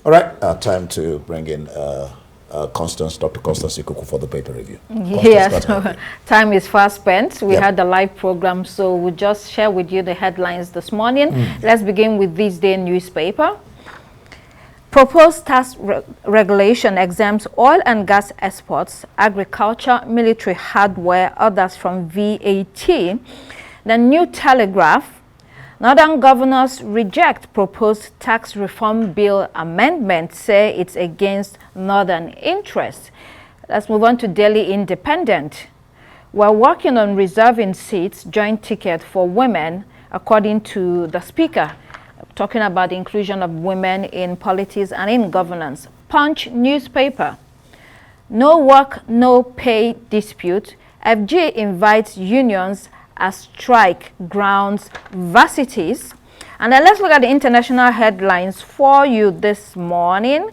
All right, time to bring in Dr. Constance Ikuku for the paper review. Yes, time is fast spent. We Yep. had the live program, so we'll just share with you the headlines this morning. Let's begin with this day newspaper. Proposed tax regulation exempts oil and gas exports, agriculture, military hardware, others from VAT. The New Telegraph. Northern governors reject proposed tax reform bill amendment, say it's against Northern interests. Let's move on to Daily Independent. We're working on reserving seats, joint ticket for women, according to the Speaker, talking about the inclusion of women in politics and in governance. Punch newspaper. No work, no pay dispute. FG invites unions as strike grounds varsities. And then let's look at the international headlines for you this morning.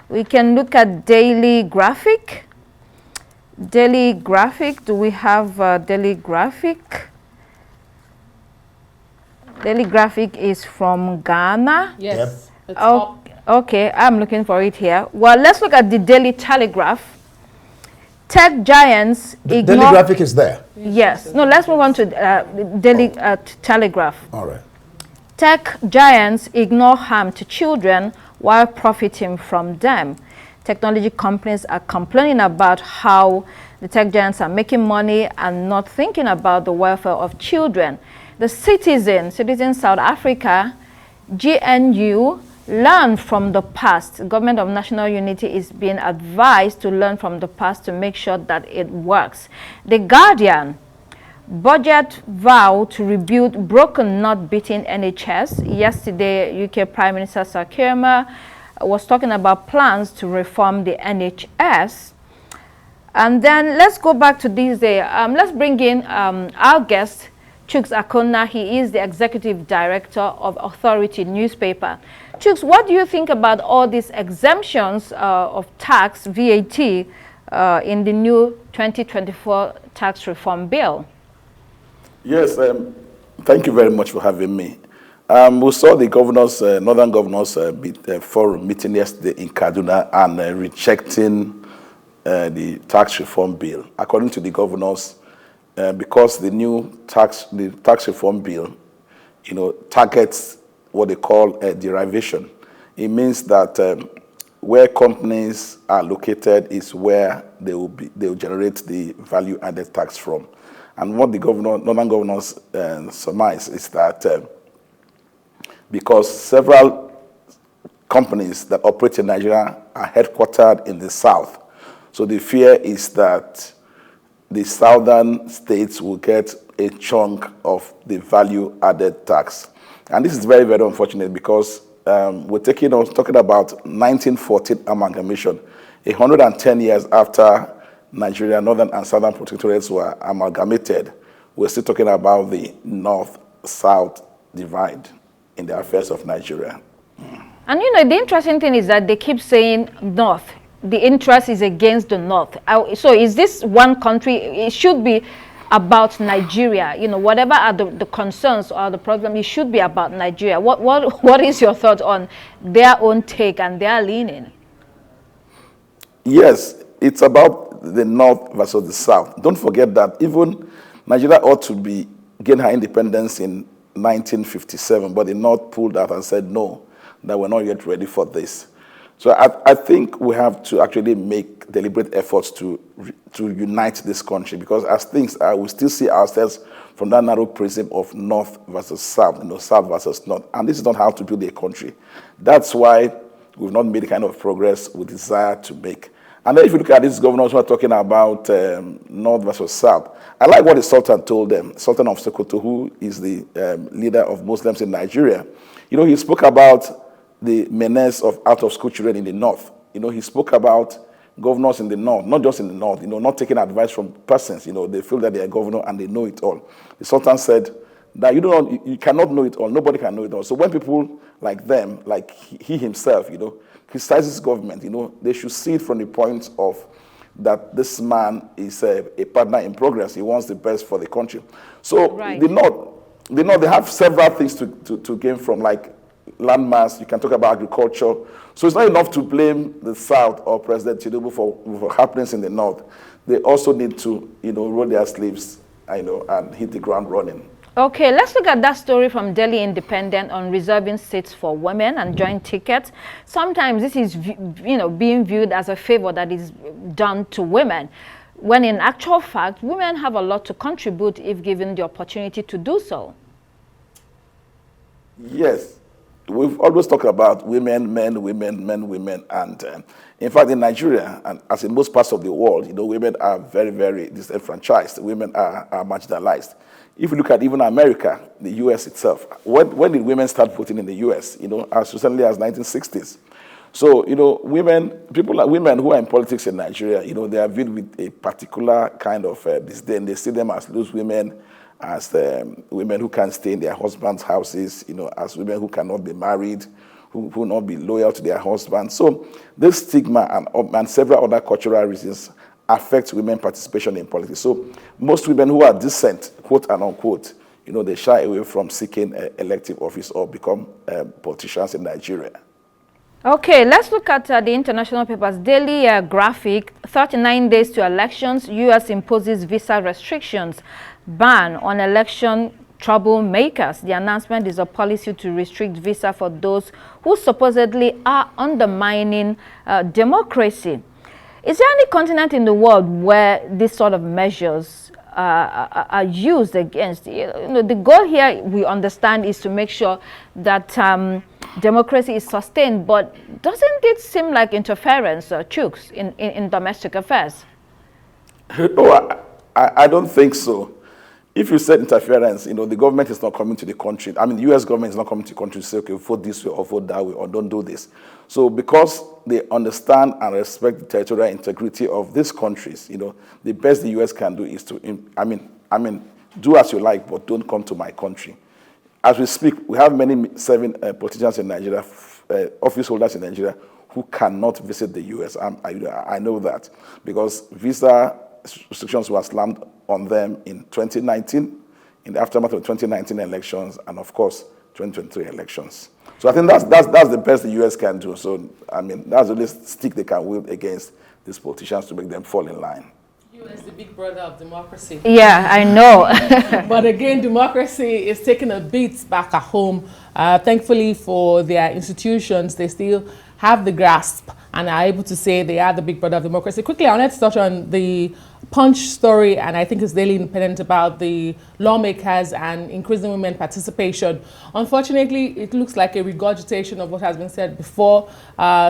We can look at Daily Graphic. Daily Graphic, do we have Daily Graphic? Daily Graphic is from Ghana. Yes. Yep. Okay, I'm looking for it here. Well, let's look at the Daily Telegraph. Tech giants ignore... Daily Graphic is there. Yes. No, let's move on to Daily Telegraph. All right. Tech giants ignore harm to children while profiting from them. Technology companies are complaining about how the tech giants are making money and not thinking about the welfare of children. The Citizen South Africa, GNU, learn from the past. The Government of National Unity is being advised to learn from the past to make sure that it works. The Guardian, budget vow to rebuild broken, not beaten NHS. Yesterday, UK Prime Minister Sir Keir Starmer was talking about plans to reform the NHS. And then let's go back to this day. Let's bring in our guest, Chuks Akona. He is the Executive Director of Authority newspaper. Chuks, what do you think about all these exemptions of tax, VAT, in the new 2024 tax reform bill? Yes, thank you very much for having me. We saw the governors, Northern Governors forum meeting yesterday in Kaduna and rejecting the tax reform bill. According to the governors, because the new tax reform bill, targets what they call a derivation. It means that where companies are located is where they will generate the value added tax from. And what the Northern governors surmise is that because several companies that operate in Nigeria are headquartered in the south, so the fear is that the southern states will get a chunk of the value added tax. And this is very, very unfortunate because we're talking about 1914 amalgamation, 110 years after Nigeria, Northern and Southern protectorates were amalgamated. We're still talking about the North-South divide in the affairs of Nigeria. And the interesting thing is that they keep saying North. The interest is against the North. So is this one country? It should be about Nigeria. Whatever are the concerns or the problem, it should be about Nigeria. What is your thought on their own take and their leaning? Yes, it's about the North versus the South. Don't forget that even Nigeria ought to gain her independence in 1957, but the North pulled out and said no, that we're not yet ready for this. So I think we have to actually make deliberate efforts to unite this country, because as things are, we still see ourselves from that narrow prism of North versus South, South versus North. And this is not how to build a country. That's why we've not made the kind of progress we desire to make. And then if you look at these governors who are talking about North versus South, I like what the Sultan told them, Sultan of Sokoto, who is the leader of Muslims in Nigeria. He spoke about the menace of out-of-school children in the North. He spoke about governors in the North, not just in the North, not taking advice from persons. They feel that they are governor and they know it all. The Sultan said that you cannot know it all. Nobody can know it all. So when people like them, like he himself, criticizes government, they should see it from the point of that this man is a partner in progress. He wants the best for the country. So right. The North, they have several things to gain from, like landmass, you can talk about agriculture. So it's not enough to blame the South or President Tinubu for happenings in the North. They also need to, roll their sleeves, and hit the ground running. Okay, let's look at that story from Delhi Independent on reserving seats for women and joint tickets. Sometimes this is, being viewed as a favor that is done to women, when in actual fact, women have a lot to contribute if given the opportunity to do so. Yes, we've always talked about women, men, women, men, women, and in fact, in Nigeria, and as in most parts of the world, women are very, very disenfranchised. Women are marginalized. If you look at even America, the U.S. itself, when did women start voting in the U.S.? As recently as 1960s. So, women who are in politics in Nigeria, they are viewed with a particular kind of disdain. They see them as loose women, as women who can't stay in their husbands' houses, as women who cannot be married, who will not be loyal to their husbands. So this stigma and several other cultural reasons affect women's participation in politics. So most women who are decent, quote and unquote, they shy away from seeking elective office or become politicians in Nigeria. Okay, let's look at the international papers. Daily Graphic, 39 days to elections, U.S. imposes visa restrictions, ban on election troublemakers. The announcement is a policy to restrict visa for those who supposedly are undermining democracy. Is there any continent in the world where these sort of measures are used against? The goal here, we understand, is to make sure that democracy is sustained, but doesn't it seem like interference, chooks, in domestic affairs? No, I don't think so. If you said interference, the government is not coming to the country. I mean, the U.S. government is not coming to the country to say, okay, vote this way or vote that way or don't do this. So because they understand and respect the territorial integrity of these countries, the best the U.S. can do is to, do as you like, but don't come to my country. As we speak, we have many serving politicians in Nigeria, office holders in Nigeria, who cannot visit the U.S. I know that because visa restrictions were slammed on them in 2019, in the aftermath of 2019 elections, and of course, 2023 elections. So I think that's the best the U.S. can do. So, that's the only stick they can wield against these politicians to make them fall in line. U.S. the big brother of democracy. Yeah, I know. But again, democracy is taking a beat back at home. Thankfully for their institutions, they still have the grasp and are able to say they are the big brother of democracy. Quickly, I wanted to touch on the Punch story, and I think it's Daily Independent, about the lawmakers and increasing women participation. Unfortunately, it looks like a regurgitation of what has been said before.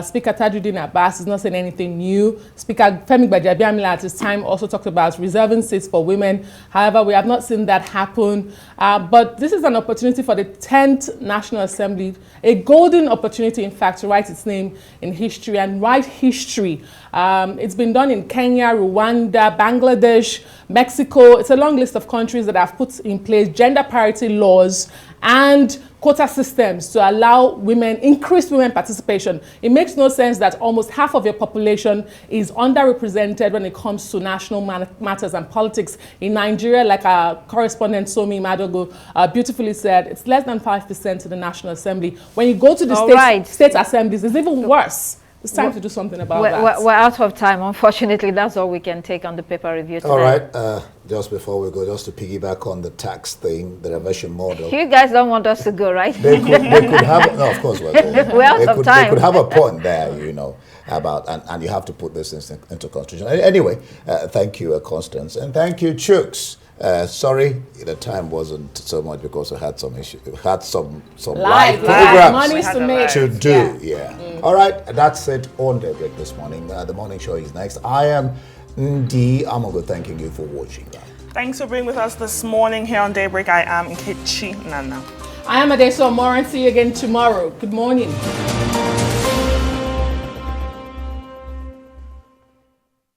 Speaker Tajuddin Abbas is not saying anything new. Speaker Femi Gbajabiamila at his time also talked about reserving seats for women. However, we have not seen that happen. But this is an opportunity for the 10th National Assembly, a golden opportunity, in fact, to write its name in history and write history. It's been done in Kenya, Rwanda, Bangladesh, Mexico. It's a long list of countries that have put in place gender parity laws and quota systems to allow women, increase women participation. It makes no sense that almost half of your population is underrepresented when it comes to national matters and politics. In Nigeria, like our correspondent Somi Madogo beautifully said, it's less than 5% to the National Assembly. When you go to the state assemblies, it's even worse. It's time to do something about that. We're out of time. Unfortunately, that's all we can take on the paper review today. All right. Just before we go, just to piggyback on the tax thing, the reversion model. You guys don't want us to go, right? They could have, no, of course we're going. We're out of time. They could have a point there, about, and you have to put this into constitution. Anyway, thank you, Constance, and thank you, Chooks. Sorry, the time wasn't so much because we had some issues. We had some live programs to do. Yeah. All right, that's it on Daybreak this morning. The morning show is next. I am Ndi Amogo, thanking you for watching. Thanks for being with us this morning here on Daybreak. I am Nkechi Nana. I am Adeso Moran. See you again tomorrow. Good morning.